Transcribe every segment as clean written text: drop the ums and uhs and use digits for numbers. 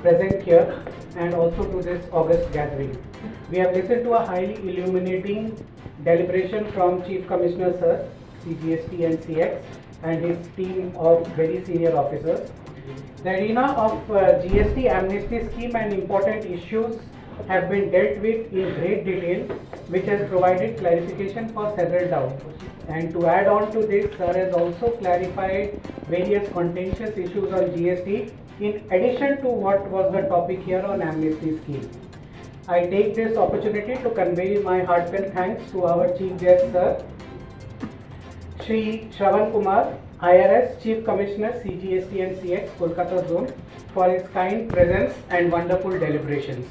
present here and also to this August gathering. We have listened to a highly illuminating deliberation from Chief Commissioner Sir, CGST and CX, and his team of very senior officers. The arena of GST amnesty scheme and important issues have been dealt with in great detail, which has provided clarification for several doubts. And to add on to this, Sir has also clarified various contentious issues on GST in addition to what was the topic here on amnesty scheme. I take this opportunity to convey my heartfelt thanks to our Chief Guest Sir, Shri Shravan Kumar, IRS Chief Commissioner CGST and CX Kolkata Zone, for his kind presence and wonderful deliberations.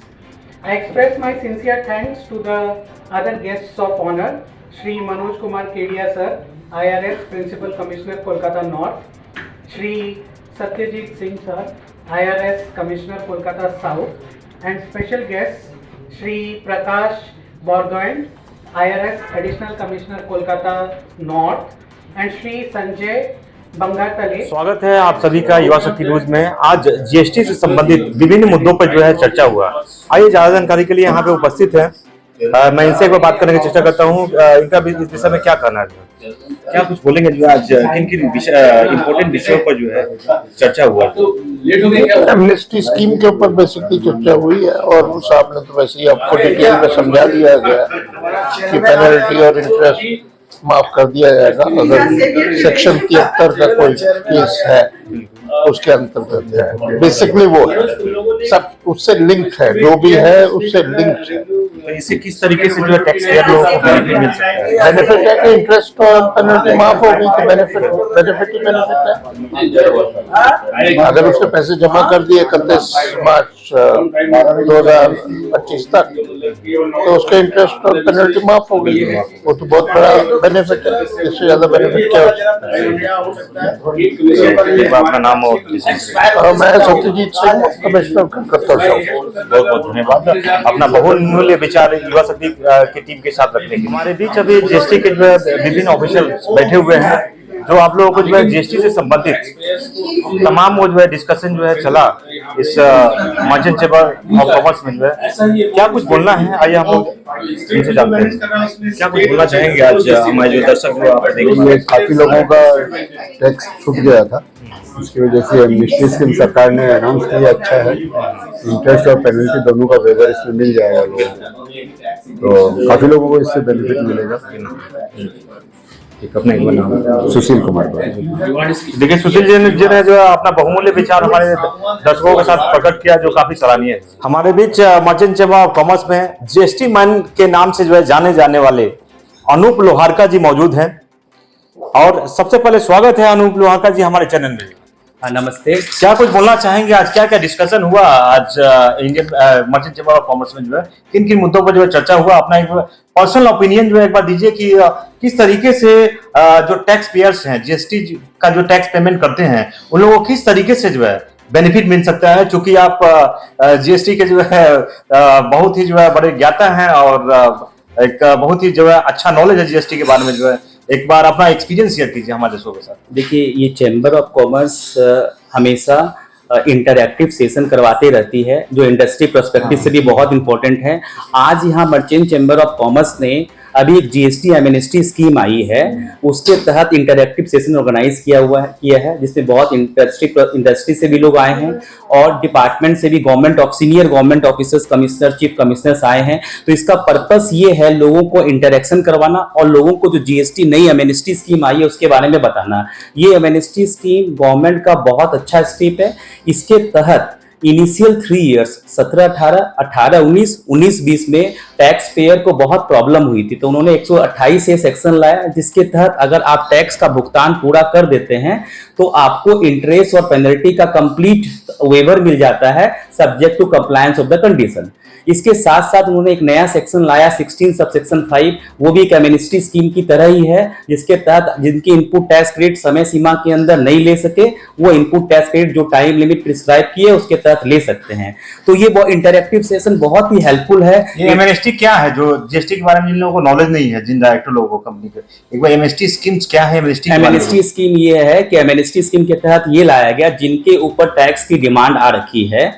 I express my sincere thanks to the other guests of honor, Shri Manoj Kumar Kedia Sir, IRS Principal Commissioner Kolkata North, Shri Satyajit Singh Sir, IRS Commissioner Kolkata South, and special guests Shri Prakash Borgoin, IRS Additional Commissioner Kolkata North, and Shri Sanjay Bangatale। स्वागत है आप सभी का युवा शक्ति news में। आज GST से संबंधित विभिन्न मुद्दों पर जो है चर्चा हुआ। आइए ज्यादा जानकारी के लिए यहाँ पे उपस्थित है, मैं इनसे एक बार बात करने की चेष्टा करता हूँ। इनका इस विषय में क्या कहना है, क्या कुछ बोलेंगे जो आज किन किन इम्पोर्टेंट विषयों पर जो है चर्चा हुआ? एमनेस्टी स्कीम के ऊपर बेसिकली चर्चा हुई है और उस आपने तो वैसे ही आपको डिटेल में समझा दिया गया कि पेनल्टी और इंटरेस्ट माफ कर दिया जाएगा अगर सेक्शन 73 का कोई केस है उसके अंतर्गत है। बेसिकली वो है, सब उससे लिंक्ड है, जो भी है उससे लिंक्ड है। तो इससे किस तरीके से जो है टैक्स पेयर लोगों को बेनिफिट मिल सकता है? बेनिफिट है कि इंटरेस्ट और पेनल्टी माफ हो गई तो बेनिफिट ही बेनिफिट है। अगर उसने पैसे जमा कर दिए 31 मार्च 2025 तक तो उसका इंटरेस्ट और पेनल्टी माफ हो गई, वो तो बहुत बड़ा बेनिफिट है। इससे ज्यादा बेनिफिट क्या हो सकता है? आपका नाम और मैं सत्यजीत सिंह, कमिश्नर कलकत्ता। बहुत बहुत धन्यवाद अपना बहुमूल्य विचार युवा शक्ति की टीम के साथ रखने के। हमारे बीच अभी जीएसटी के विभिन्न ऑफिसर बैठे हुए हैं जो आप लोगों को जो है जीएसटी से संबंधित तमाम वो जो है डिस्कशन जो है चला इस मर्चेंट चेंबर ऑफ कॉमर्स में जो है। क्या कुछ बोलना है, आइए हम लोग इनसे जानते हैं। क्या कुछ बोलना चाहेंगे आज हमारे जो दर्शक जो आप देखेंगे? काफी लोगों का टैक्स छूट गया था, उसकी वजह से एमनेस्टी स्कीम सरकार ने अनाउंस किया। अच्छा है, इंटरेस्ट और पेनल्टी दोनों का वेवर इसमें मिल जाएगा लोगों को, तो काफी लोगों को इससे बेनिफिट मिलेगा। अपना एक नाम सुशील कुमार। देखिए सुशील जी ने जो अपना बहुमूल्य विचार हमारे दर्शकों के साथ प्रकट किया जो काफी सराहनीय है। हमारे बीच मर्चेंट चेंबर ऑफ कॉमर्स में जीएसटी मैन के नाम से जो है जाने जाने वाले अनूप लोहारका जी मौजूद हैं और सबसे पहले स्वागत है अनूप लोहारका जी हमारे चैनल में। नमस्ते। क्या कुछ बोलना चाहेंगे, आज क्या क्या डिस्कशन हुआ आज Indian merchant chamber of commerce में जो है किन किन मुद्दों पर जो है चर्चा हुआ? अपना एक पर्सनल ओपिनियन जो है एक बार दीजिए कि किस तरीके से जो टैक्स पेयर्स हैं जीएसटी का जो टैक्स पेमेंट करते हैं उन लोगों को किस तरीके से जो है बेनिफिट मिल सकता है, क्योंकि आप जीएसटी के जो है बहुत ही जो है बड़े ज्ञाता हैं और एक बहुत ही जो है अच्छा नॉलेज है जीएसटी के बारे में। जो है एक बार अपना एक्सपीरियंस शेयर कीजिए हमारे दर्शकों के साथ। देखिए, ये चैम्बर ऑफ कॉमर्स हमेशा इंटरैक्टिव सेशन करवाते रहती है जो इंडस्ट्री पर्सपेक्टिव से भी बहुत इंपॉर्टेंट है। आज यहाँ मर्चेंट चैम्बर ऑफ कॉमर्स ने अभी एक जीएसटी एमनेस्टी स्कीम आई है, उसके तहत इंटरैक्टिव सेशन ऑर्गेनाइज किया है जिसमें बहुत इंडस्ट्री से भी लोग आए हैं और डिपार्टमेंट से भी senior government officers, commissioner, chief commissioners आए हैं। तो इसका पर्पस ये है लोगों को इंटरेक्शन करवाना और लोगों को जो जीएसटी नई एमनेस्टी स्कीम आई है उसके बारे में बताना। ये एमनेस्टी स्कीम गवर्नमेंट का बहुत अच्छा स्टेप है। इसके तहत इनिशियल 3 इयर्स 17-18, 18-19, 19-20 में टैक्स पेयर को बहुत प्रॉब्लम हुई थी, तो उन्होंने 128 से सेक्शन लाया जिसके तहत अगर आप टैक्स का भुगतान पूरा कर देते हैं तो आपको इंटरेस्ट और पेनल्टी का कंप्लीट वेवर मिल जाता है subject to compliance of the condition. इसके साथ साथ उन्होंने एक नया सेक्शन लाया 16 सबसेक्शन 5, वो भी एक एमनेस्टी स्कीम की तरह ही है जिसके तहत जिनकी इनपुट टैक्स क्रेडिट समय सीमा के अंदर नहीं ले सके वो इनपुट टैक्स क्रेडिट जो टाइम लिमिट प्रिस्क्राइब किए उसके तहत ले सकते हैं। तो ये बहुत इंटरैक्टिव सेशन बहुत ही हेल्पफुल है। ये एमनेस्टी क्या है जो जीएसटी के बारे में जिन लोगों को नॉलेज नहीं है, जिन डायरेक्टर लोगों को कंपनी के, एक बार एमनेस्टी स्कीम क्या है? एमनेस्टी स्कीम ये है कि एमनेस्टी स्कीम के तहत ये लाया गया जिनके ऊपर टैक्स की डिमांड आ रखी है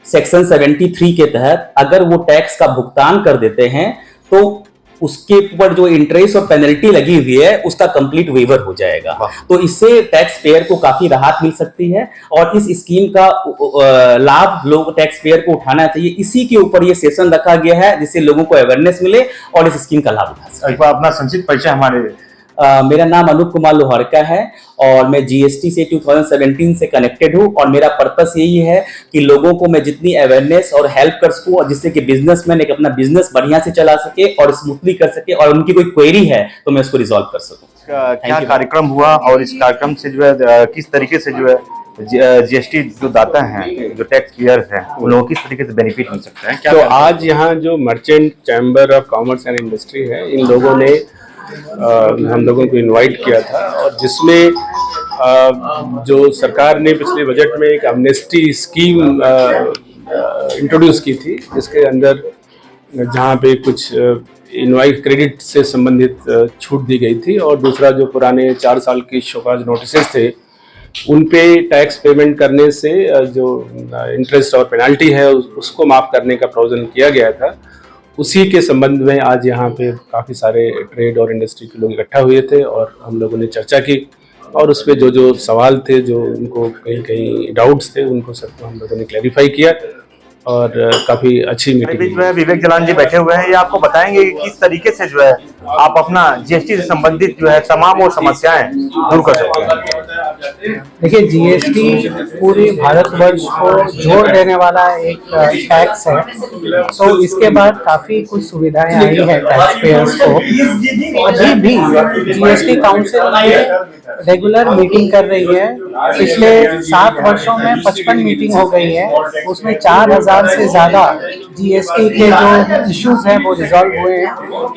सेक्शन 73 के तहत अगर वो टैक्स का भुगतान कर देते हैं तो उसके ऊपर जो इंटरेस्ट और पेनल्टी लगी हुई है उसका कंप्लीट वेवर हो जाएगा। तो इससे टैक्स पेयर को काफी राहत मिल सकती है और इस स्कीम का लाभ लोग टैक्स पेयर को उठाना चाहिए। इसी के ऊपर ये सेशन रखा गया है जिससे लोगों को अवेयरनेस मिले और इस स्कीम का लाभ उठा सके। एक बार अपना संक्षिप्त परिचय हमारे। मेरा नाम अनूप कुमार लोहारका है और मैं जीएसटी से 2017 से कनेक्टेड हूं और मेरा पर्पस यही है कि लोगों को मैं जितनी अवेयरनेस और हेल्प कर सकूं और जिससे कि बिजनेसमैन एक अपना बिजनेस बढ़िया से चला सके और स्मूथली कर सके और उनकी कोई क्वेरी है तो मैं उसको रिजॉल्व कर सकूं। क्या कार्यक्रम हुआ और इस कार्यक्रम से जो है किस तरीके से जो है जीएसटी जो दाता हैं, जो टैक्स पेयर्स हैं, उन लोगों को किस तरीके से बेनिफिट मिल सकता है? तो आज यहाँ जो merchant chamber of commerce and industry है, इन लोगों ने हम लोगों को इनवाइट किया था और जिसमें जो सरकार ने पिछले बजट में एक एमनेस्टी स्कीम इंट्रोड्यूस की थी, जिसके अंदर जहाँ पे कुछ इनवाइट क्रेडिट से संबंधित छूट दी गई थी और दूसरा जो पुराने 4 साल की शोकाज नोटिसेस थे उन पे टैक्स पेमेंट करने से जो इंटरेस्ट और पेनल्टी है उसको माफ़ करने का प्रोविजन किया गया था। उसी के संबंध में आज यहाँ पे काफ़ी सारे ट्रेड और इंडस्ट्री के लोग इकट्ठा हुए थे और हम लोगों ने चर्चा की और उस पर जो सवाल थे, जो उनको कहीं डाउट्स थे, उनको सबको हम लोगों ने क्लैरिफाई किया और काफ़ी अच्छी मीटिंग। बीच में विवेक जलान जी बैठे हुए हैं, ये आपको बताएंगे कि किस तरीके से जो है आप अपना जीएसटी से संबंधित जो है तमाम वो समस्याएं दूर कर सकते हैं। देखिए, जीएसटी पूरे भारतवर्ष को जोड़ देने वाला एक टैक्स है, तो इसके बाद काफी कुछ सुविधाएं आई है टैक्स पेयर्स को। अभी भी जीएसटी काउंसिल रेगुलर मीटिंग कर रही है। पिछले 7 वर्षों में 55 मीटिंग हो गई है, उसमें 4000 से ज्यादा जीएसटी के जो इश्यूज हैं वो रिजॉल्व हुए हैं।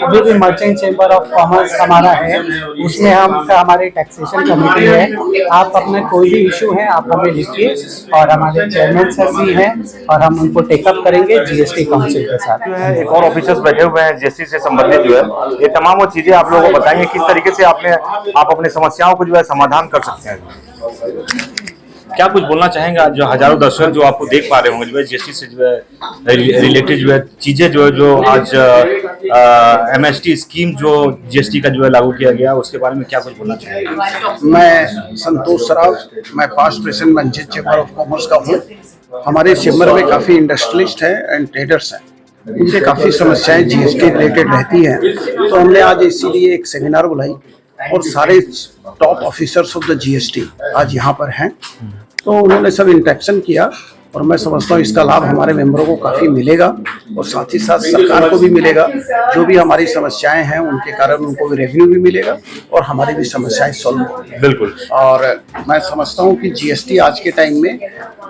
अभी भी मर्चेंट चेंबर ऑफ कॉमर्स हमारा है, उसमें हमारे टैक्सेशन कमेटी है। आप अपना कोई भी इशू है आप हमें लिखिए और हमारे चेयरमैन सर भी हैं और हम उनको टेकअप करेंगे जीएसटी काउंसिल के साथ। जो है एक और ऑफिसर्स बैठे हुए हैं जीएसटी से संबंधित, जो है ये तमाम वो चीजें आप लोगों को बताएंगे किस तरीके से आप अपने समस्याओं को जो है समाधान कर सकते हैं। क्या कुछ बोलना चाहेंगे जो हजारों दर्शक जो आपको देख पा रहे होंगे जो है जीएसटी से जो है रिलेटेड जो है चीजें जो आज एमएसटी स्कीम जो जीएसटी का जो है लागू किया गया, उसके बारे में क्या कुछ बोलना चाहेंगे? मैं संतोष सराफ, मैं past president merchant chamber of commerce का हूँ। हमारे चेंबर में काफ़ी इंडस्ट्रियलिस्ट हैं एंड ट्रेडर्स हैं, उनसे काफ़ी समस्याएं जीएसटी रिलेटेड रहती हैं। तो हमने आज इसीलिए एक सेमिनार बुलाई और सारे top officers of the GST आज यहाँ पर हैं। तो उन्होंने सब इंटरेक्शन किया और मैं समझता हूँ इसका लाभ हमारे मेंबरों को काफ़ी मिलेगा और साथ ही साथ सरकार को भी मिलेगा। जो भी हमारी समस्याएं हैं उनके कारण उनको भी रेवेन्यू भी मिलेगा और हमारी भी समस्याएं सॉल्व होंगी। बिल्कुल। और मैं समझता हूँ कि जीएसटी आज के टाइम में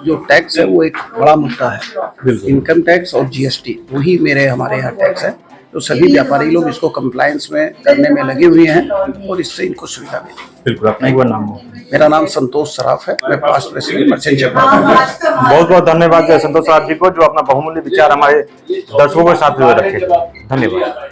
जो टैक्स है वो एक बड़ा मुद्दा है। इनकम टैक्स और जीएसटी वही हमारे यहाँ टैक्स है। तो सभी व्यापारी लोग इसको कंप्लायंस में करने में लगे हुए हैं और इससे इनको सुविधा मिलेगी। बिल्कुल। अपना एक बार नाम हो। मेरा नाम संतोष सराफ है, मैं पास्ट प्रेसिडेंट मर्चेंट चेंबर। बहुत बहुत धन्यवाद संतोष सराफ जी को, जो अपना बहुमूल्य विचार हमारे दर्शकों के साथ रखे। धन्यवाद।